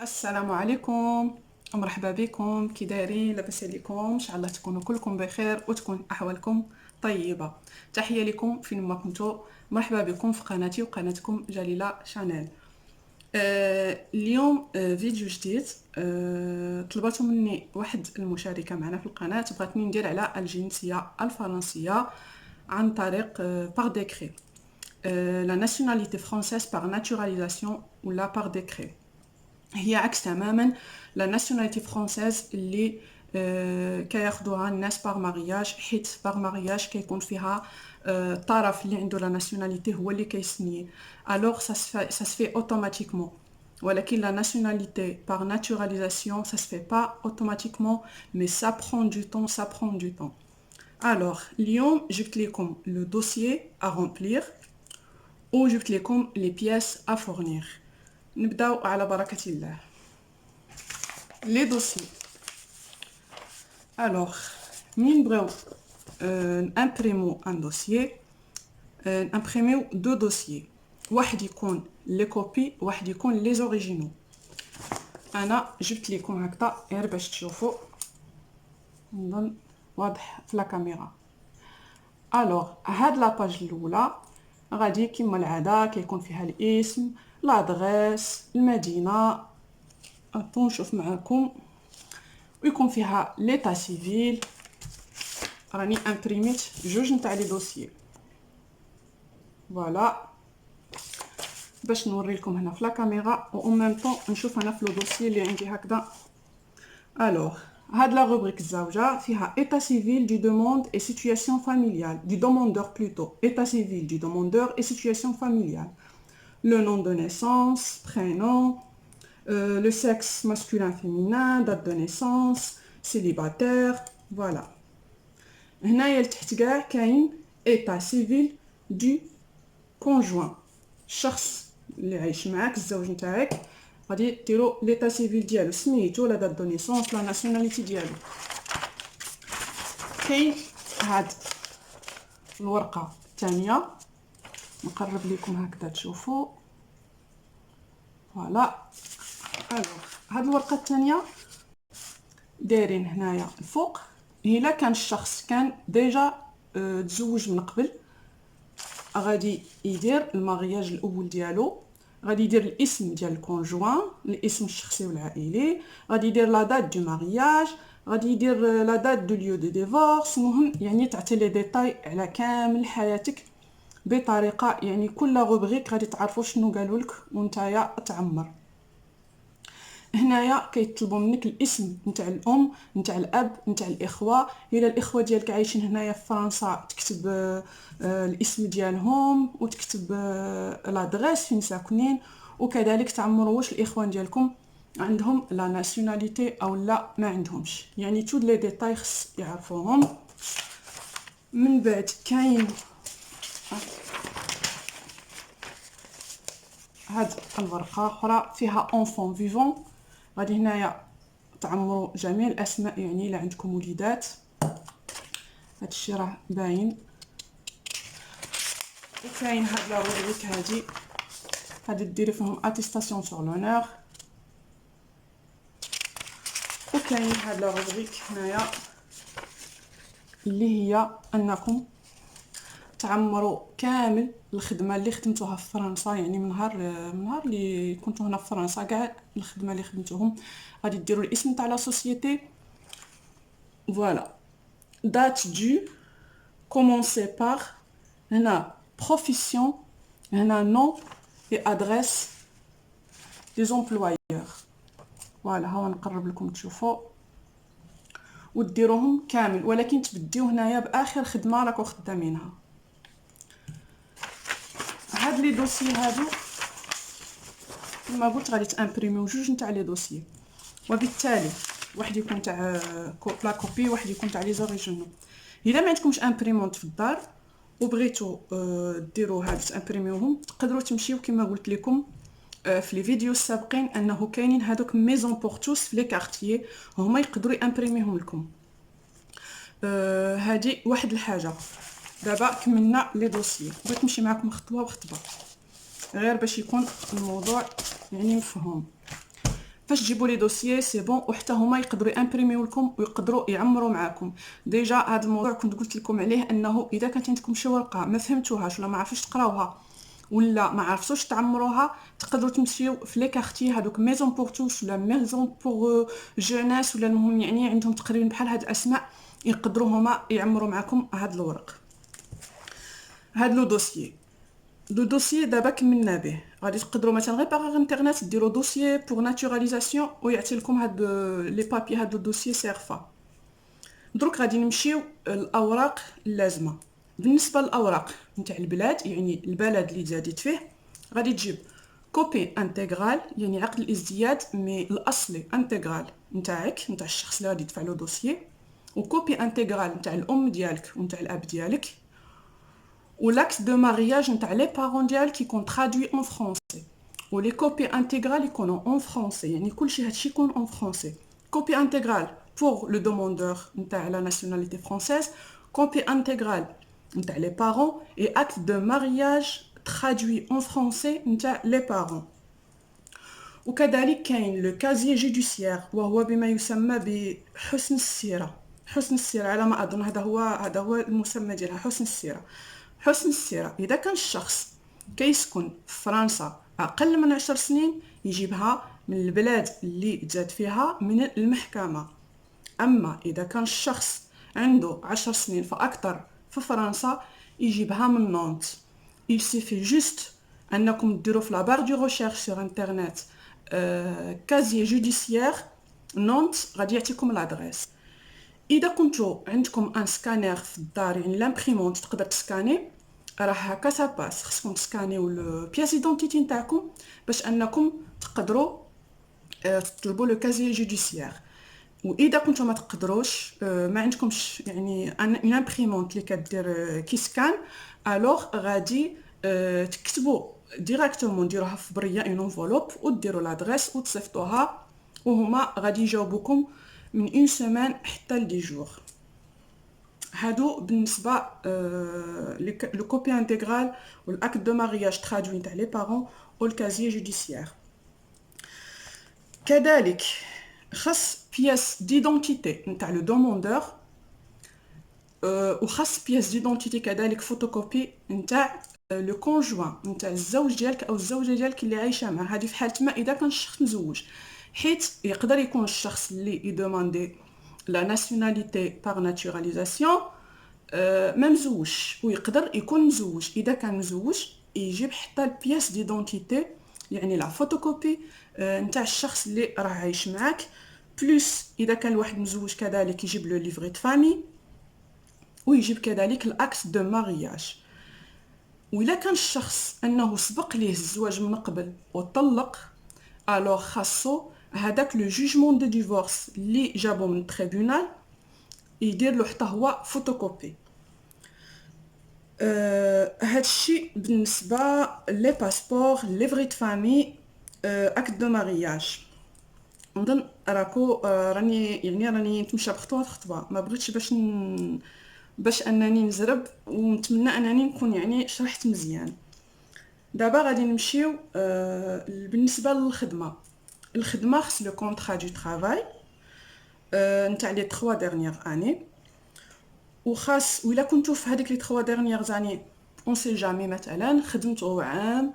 السلام عليكم، مرحبا بكم. كي دايرين؟ لاباس عليكم؟ ان شاء الله تكونوا كلكم بخير وتكون احوالكم طيبه. تحيه لكم فين ما كنتوا، مرحبا بكم في قناتي وقناتكم جليله شانيل. اليوم فيديو جديد. طلبتوا مني واحد المشاركه معنا في القناه، بغاتني ندير على الجنسيه الفرنسيه عن طريق باغ ديكري، لا ناسيوناليتي فرونسيز باغ ناتوراليزاسيون ولا باغ ديكري. هي عكس تماما لا ناسيوناليتي فرونسيز اللي كياخدوها الناس باغ مارياج، حيت باغ مارياج كيكون فيها الطرف اللي عنده لا ناسيوناليتي هو اللي كيسني، الوغ سا سفي اوتوماتيكمون. ولكن لا ناسيوناليتي باغ ناتوراليزاسيون سا سفي با اوتوماتيكمون، مي سا برون دو طون، سا برون دو طون. الوغ اليوم جبت لكم لو دوسيي ا رومبلير وجبت لكم لي بياس ا فورنير. نبداو على بركه الله. لي دوسيي. الوغ منين نبغيو نامبريمو ان دوسيي، نامبريميو دو دوسيي، واحد يكون لي كوبي واحد يكون لي زوريجينو. انا جبت لكم هكذا غير باش تشوفوا، نظن واضح في لا كاميرا. الوغ هاد لاباج الاولى غادي كما العاده كيكون فيها الاسم، لادريس، المدينه. نشوف معكم، ويكون فيها ليتا سيفيل. راني امبريميت جوج نتاع لي دوسيي، فوالا باش نوري لكم هنا في لا كاميرا و ان ميم طون نشوف انا في لو دوسيي اللي عندي هكذا. الوغ هاد لا روبريك الزوجه فيها ايتا سيفيل دو دوموند اي سيتوياسيون فاميليال، دو دوموندور بلوتو، ايتا سيفيل دو دوموندور اي سيتوياسيون فاميليال، le nom de naissance, prénom, le sexe masculin féminin, date de naissance, célibataire, voilà. هنايا لتحت كاع كاين ايتا سيفيل دو كونجوان، الشخص اللي عايش معاك، الزوج نتاعك. غادي ديروا ليتا سيفيل ديالو، سميتو، لا دات دو نيسونس، لا ناسيوناليتي ديالو. كاين هاد الورقه الثانيه، نقرب لكم هكذا تشوفوا، فوالا. الوغ هاد الورقه الثانيه دايرين هنايا الفوق، الا كان الشخص كان ديجا تزوج من قبل، غادي يدير المارياج الاول ديالو، غادي يدير الاسم ديال الكونجوان، الاسم الشخصي والعائلي، غادي يدير لا دات دو مارياج، غادي يدير لا دات دو ليو دو ديفورس. المهم يعني تعطي لي ديتاي على كامل حياتك بطريقه، يعني كل روبريك غادي تعرفوا شنو قالوا لك ونتايا تعمر. هنايا كيطلبوا منك الاسم نتاع الام، نتاع الاب، نتاع الاخوه. الى الاخوه ديالك عايشين هنايا في فرنسا تكتب الاسم ديالهم، وتكتب لادريس فين ساكنين، وكذلك تعمروا واش الاخوان ديالكم عندهم لا ناسيوناليتي او لا ما عندهمش، يعني تو لي ديتاي خص يعرفوهم. من بعد كاين هاد الورقه اخرى فيها اونفون فيفون، غادي هنايا تعمروا جميع الاسماء، يعني الا عندكم وليدات. هادشي راه باين. وكاين هاد لا روبريك هادي ديري فيهم اتيستاسيون سور لونور. وكاين هاد لا روبريك هنايا اللي هي انكم تعمروا كامل الخدمه اللي خدمتوها في فرنسا، يعني من نهار اللي كنتو هنا في فرنسا، كاع الخدمه اللي خدمتوهم. غادي ديروا الاسم تاع لا سوسيتي، فوالا. دات دو كومونسي باغ، هنا بروفيسيون، هنا نو اي ادريس دي زومبلويور. فوالا ها نقرب لكم تشوفوا، وديروهم كامل، ولكن تبديو هنايا باخر خدمه راكو خدامينها. هاد لي دوسي هادو كما قلت غادي تامبريميو جوج نتاع لي دوسي، وبالتالي واحد يكون تاع لا كوبي، واحد يكون تاع لي زوريجينو. الا ما عندكمش امبريمونط في الدار وبغيتو ديروا هاد تامبريميوهم، تقدروا تمشيو كما قلت لكم في لي فيديو السابقين انه كاينين هذوك ميزون بورتوس في لي كارتيي، هما يقدروا يامبريميهم لكم. هذه واحد الحاجه. دابا كملنا لي دوسيي، بغيت نمشي معكم خطوه بخطوه غير باش يكون الموضوع يعني مفهوم. فاش تجيبوا لي دوسيي سي بون، وحتى هما يقدروا امبريميو لكم ويقدروا يعمروا معاكم. ديجا هذا الموضوع كنت قلت لكم عليه، انه اذا كانت عندكم شي ورقه ما فهمتوهاش ولا ما عرفتوش تقراوها ولا ما عرفتوش تعمروها، تقدروا تمشيو في لي كارتي هذوك ميزون بور توس ولا ميزون بور جوناس، ولا المهم يعني عندهم تقريبا بحال هاد الاسماء، يقدروا هما يعمروا معكم هاد الورق. هاد لو دوسيي، لو دوسيي دابا كملنا به، غادي تقدروا مثلا غير باغ انترنت ديروا دوسيي بور ناتوراليزاسيون ويعطي لكم هاد لي بابي هاد لو دوسيي سيرفا. دروك غادي نمشيو الاوراق اللازمه. بالنسبه للاوراق نتاع البلاد، يعني البلد اللي تزاديت فيه، غادي تجيب كوبي انتغرال يعني عقد الازدياد مي الاصلي انتغرال نتاعك نتاع الشخص اللي غادي يدفع له دوسيي، وكوبي انتغرال نتاع الام ديالك ونتاع الاب ديالك، والاكت دو مارياج نتاع لي بارون ديالك يكون ترادوي اون فرونسي، ولي كوبي انتغرال يكونوا اون فرونسي، يعني كلشي هادشي يكون اون فرونسي. كوبي انتغرال pour le demandeur نتاع la nationalité française, copie intégrale نتاع les parents et acte de mariage traduit en français نتاع les parents. وكذلك كاين لو كازيي جوديسيير، وهو بما يسمى بحسن السيرة. حسن السيرة على ما أظن هذا هو المسمى ديالها، حسن السيرة. حسن السيرة إذا كان الشخص كيسكن في فرنسا أقل من 10 سنين يجيبها من البلاد اللي تزاد فيها من المحكمة. أما إذا كان الشخص عنده 10 سنين فأكثر في فرنسا يجيبها من نونت. il suffit juste أنكم ديروا في لابار دو ريشيرش سور انترنت كازيي جوديسيير نونت، غادي يعطيكم لادريس. اذا كنتو عندكم ان سكانير في الدار، يعني لامبريمونت تقدر تسكاني، راه هكا سا باس. خصكم تسكانيو البياس ايدونتيتي نتاعكم باش انكم تقدروا تطلبوا لو كازيي جوديسيير. واذا كنتو ما تقدروش، ما عندكمش يعني ان امبريمونت اللي كدير كيسكان، الوغ غادي تكتبوا ديريكتومون، ديروها في بريه اون انفولوب وديروا لادريس وتصيفطوها، وهما غادي يجاوبوكم من اون سيمين حتى ل 10 جور. هادو بالنسبه لو كوبي انتغرال والاكت دو مارياج ترادوي تاع لي بارون والكازيي جوديسيير. كذلك خاص بياس ديدونتيتي نتاع لو دوموندور، وخاص بياس ديدونتيتي كذلك فوتوكوبي نتاع لو كونجوان نتاع الزوج ديالك او الزوجه ديالك اللي عايشه معاه. هذه في حاله ما اذا كان الشخص مزوج، حيت يقدر يكون الشخص اللي يدوماندي لا ناسيوناليتي باغ ناتوراليزاسيون ما مزوج، ويقدر يكون مزوج. اذا كان مزوج يجيب حتى البياس ديدونتيتي يعني لا فوتوكوبي نتاع الشخص اللي راه عايش معاك، بلس اذا كان الواحد مزوج كذلك يجيب لو ليفري دو فامي، ويجيب كذلك الاكت دو مارياج. وإلا كان الشخص انه سبق ليه الزواج من قبل وطلق، الوغ خاصو هذاك لو جوجمون دو ديفورس اللي جابو من التريبونال يدير له حتى هو فوتوكوبي. هادشي بالنسبه لي باسبور، ليفري دو فامي، اكت دو مارياج. نظن راني نتمشى بخطوه خطوه، ما بغيتش باش انني نزرب، ونتمنى انني نكون يعني شرحت مزيان. دابا غادي نمشيو بالنسبه للخدمه. الخدمه خص لو كونطرا دو طرافاي نتاع لي 3 ديرنيير اني، وخاص ولا كنتو في هذيك لي 3 ديرنيير اني اون سي جامي مثلا خدمتو عام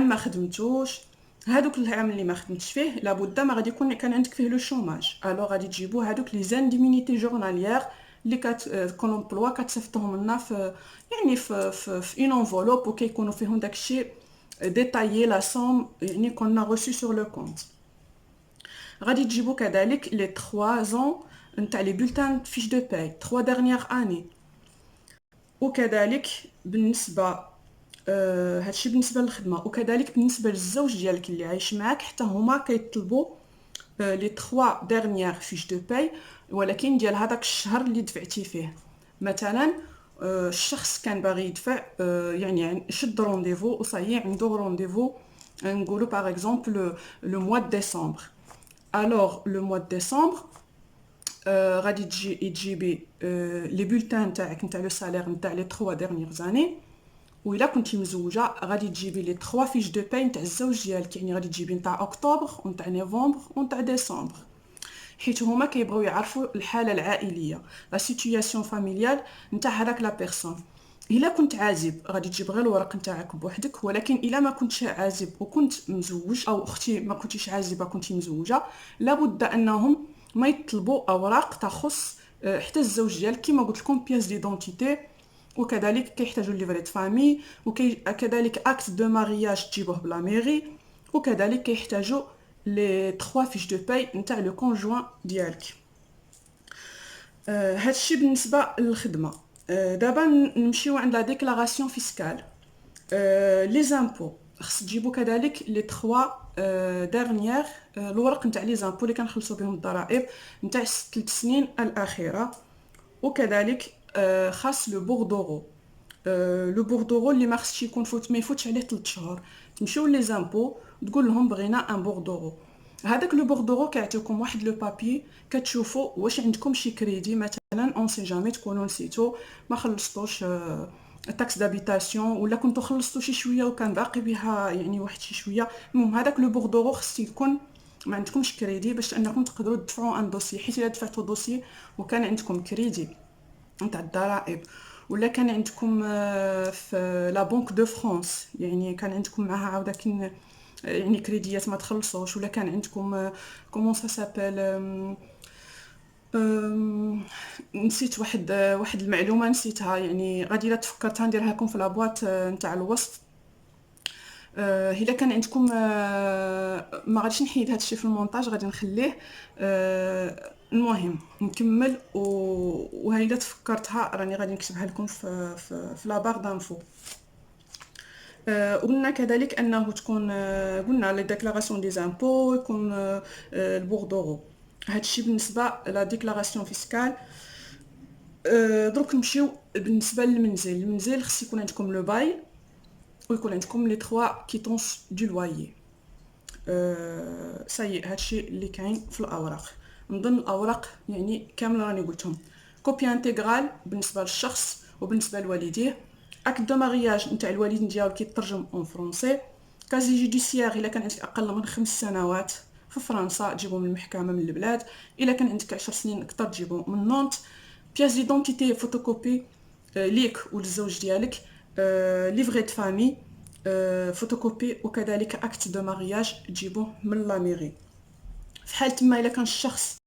ما خدمتوش، هادوك العام اللي ما خدمتش فيه لابد ما غادي يكون كان عندك فيه لو شوماج، الو غادي تجيبوا هادوك لي زانديمينيتي جورناليير اللي كون امبلوا كتصيفطوهم لنا في يعني في اون انفولوب، وكيكونوا فيهم داكشي ديتايي لا سوم يعني كنا غوسي سور لو كونت. غادي تجيبوا كذلك لي 3 زون نتاع لي بولتان فيش دو باي 3 ديرنيير اني. وكذلك بالنسبه هادشي بالنسبه للخدمه، وكذلك بالنسبه للزوج ديالك اللي عايش معاك حتى هما كيطلبوا لي 3 ديرنيير فيش دو باي، ولكن ديال هذاك الشهر اللي دفعتي فيه. مثلا الشخص كان باغي يدفع يعني شد رونديفو وصايي عنده رونديفو، نقولوا باغ اكزومبل لو موا دو ديسمبر. الوغ لو موا دو ديسمبر غادي تجيبي لي بولتان تاعك نتاع لو سالير نتاع لي 3 ديرنيير زاني، وإلا كنتي مزوجه غادي تجيبي لي 3 فيش دو باي نتاع الزوج ديالك، يعني غادي تجيبي نتاع اكتوبر ونتاع نوفمبر ونتاع ديسمبر، حيت هما كيبغيو يعرفوا الحاله العائليه، لا سيتوياسيون فاميليال نتاع هذاك لا بيرسون. الا كنت عازب غادي تجيب غير الورق نتاعك بوحدك، ولكن الا ما كنتش عازب وكنت مزوج، او اختي ما كنتيش عازبه كنتي مزوجه، لابد انهم ما يطلبوا اوراق تخص حتى الزوج ديالك، كما قلت لكم بياس ديدونتيتي، وكذلك كيحتاجوا ليفري دو فامي، وكذلك اكت دو مارياج تجيبوه بلا ميري، وكذلك كيحتاجوا لي 3 فيش دو باي نتاع لو كونجوان ديالك. هادشي بالنسبه للخدمه. دابا نمشيو عند لا ديكلاراسيون فيسكال. لي زامبو خص تجيبوا كذلك لي 3 دارنيير الورق نتاع لي زامبو اللي كنخلصوا بهم الضرائب نتاع 3 سنين الاخيره، وكذلك خاص لو بوردورو. لو بوردورو اللي ما خصش يكون ما يفوتش عليه 3 شهور. تمشيو لي زامبو تقول لهم بغينا ان بوردورو. هذاك لو بوردورو كيعطيوكم واحد لو بابي كتشوفوا واش عندكم شي كريدي، مثلا اون سي جامي تكونوا نسيتو ما خلصتوش تاكس دابيتاسيون، ولا كنتو خلصتو شي شويه وكان باقي بها يعني واحد شي شويه. المهم هذاك لو بوردورو خص يكون ما عندكمش كريدي باش انكم تقدروا تدفعوا ان دوسي، حيت الا دفعتوا دوسي وكان عندكم كريدي نتاع الضرائب، ولا كان عندكم في لا بنك دو فرانس يعني كان عندكم معها عاوده كاين يعني كريديات ما تخلصوش، ولا كان عندكم كومون سا سابيل نسيت واحد المعلومه نسيتها، يعني غادي لا تفكرتها نديرها لكم في لابواط نتاع الوصف. الا كان عندكم ما غاديش نحيد هذا الشيء في المونتاج، غادي نخليه. المهم نكمل وهاي الا تفكرتها راني غادي نكتبها لكم في لا بار دانفو. قلنا كذلك انه تكون قلنا لي ديكلاراسيون دي زامبو يكون البوردورو. هادشي بالنسبه لا ديكلاراسيون فيسكال. دروك نمشيو بالنسبه للمنزل. المنزل خص يكون عندكم لو باي ويكون عندكم لي 3 كيتونس دو لوايي. ساي هادشي اللي كاين في الاوراق. من ضمن الاوراق يعني كامل راني قلتهم. كوبي انتغرال بالنسبه للشخص وبالنسبه لوالديه. اكت دو مارياج نتاع الوالدين ديالو كيترجم اون فرونسي. كازي جوديسيير الا كان عندك اقل من 5 سنوات في فرنسا تجيبو من المحكمه من البلاد، الا كان عندك 10 سنين اكثر تجيبو من نونت. بياس ديدونتيتي فوتوكوبي ليك وللزوج ديالك. ليفري دو فامي فوتوكوبي، وكذلك اكت دو مارياج تجيبوه من لا ميري. في حال تما الا كان الشخص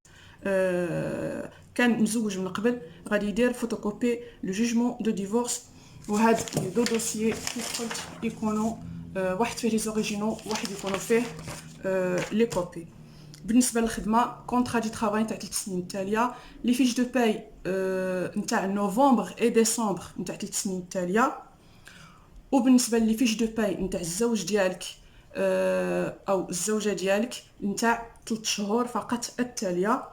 كان مزوج من قبل غادي يدير فوتوكوبي لو جوجمون دو ديفورس. وهاد لي دو دوسيي كيف قلت يكونوا واحد فيه لي زوريجينو واحد يكونوا فيه لي كوبي. بالنسبه للخدمه كونطرا دي طرافاي نتاع 3 سنين التاليه، لي فيش دو باي نتاع نوفمبر اي ديسمبر نتاع 3 سنين التاليه، وبالنسبه لي فيش دو باي نتاع الزوج ديالك او الزوجه ديالك نتاع 3 شهور فقط التاليه،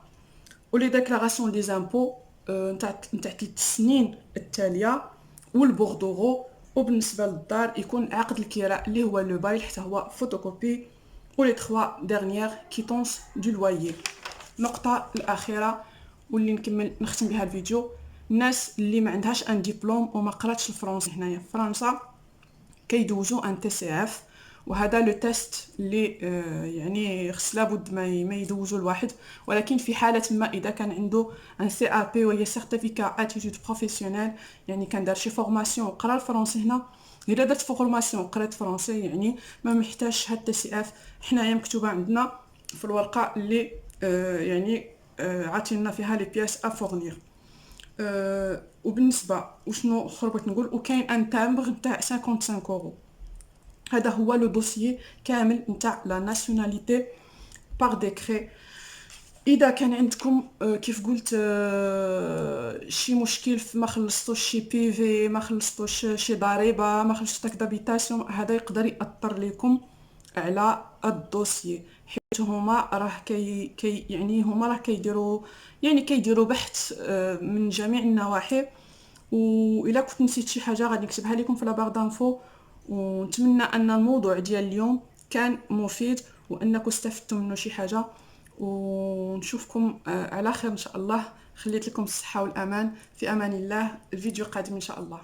ولي ديكلاراسيون لي زامبو نتاع 3 سنين التاليه، والبوردورو. وبالنسبه للدار يكون عقد الكراء اللي هو لو بايل حتى هو فوتوكوبي، ولي 3 ديرنيير كيتونس دو لوايي. النقطه الاخيره واللي نكمل نختم بها الفيديو، الناس اللي ما عندهاش ان ديبلوم وما قراتش الفرنسي هنايا في فرنسا كيدوزوا ان تي سي اف، وهذا لو تيست اللي يعني خص لابد ما يدوزوا الواحد. ولكن في حاله ما اذا كان عنده ان سي ا بي وهي سيرتيفيكا اتيتود بروفيسيونيل، يعني كان دار شي فورماسيون وقرا الفرنسي هنا، الا درت فورماسيون وقرات فرنسي يعني ما محتاجش هاد تي سي اف. حنايا مكتوبه عندنا في الورقه اللي يعني عاطينا فيها لي بياس ا فورنير. وبالنسبه وشنو اخر بغيت نقول، وكاين ان تامبر نتاع 55 اورو. هذا هو لو دوسيي كامل نتاع لا ناسيوناليتي بار ديكري. اذا كان عندكم كيف قلت شي مشكل ما خلصتوش شي بي في، ما خلصتوش شي ضريبه، ما خلصتوش تاك دابيتاسيون، هذا يقدر ياثر لكم على الدوسيي، حيت هما راه يعني هما راه كيديروا بحث من جميع النواحي. والا كنت نسيت شي حاجه غادي نكتبها لكم في لا بار دانفو. ونتمنى ان الموضوع ديال اليوم كان مفيد وانكم استفدتوا منه شي حاجه، ونشوفكم على خير ان شاء الله. خليت لكم الصحه والامان، في امان الله. الفيديو قادم ان شاء الله.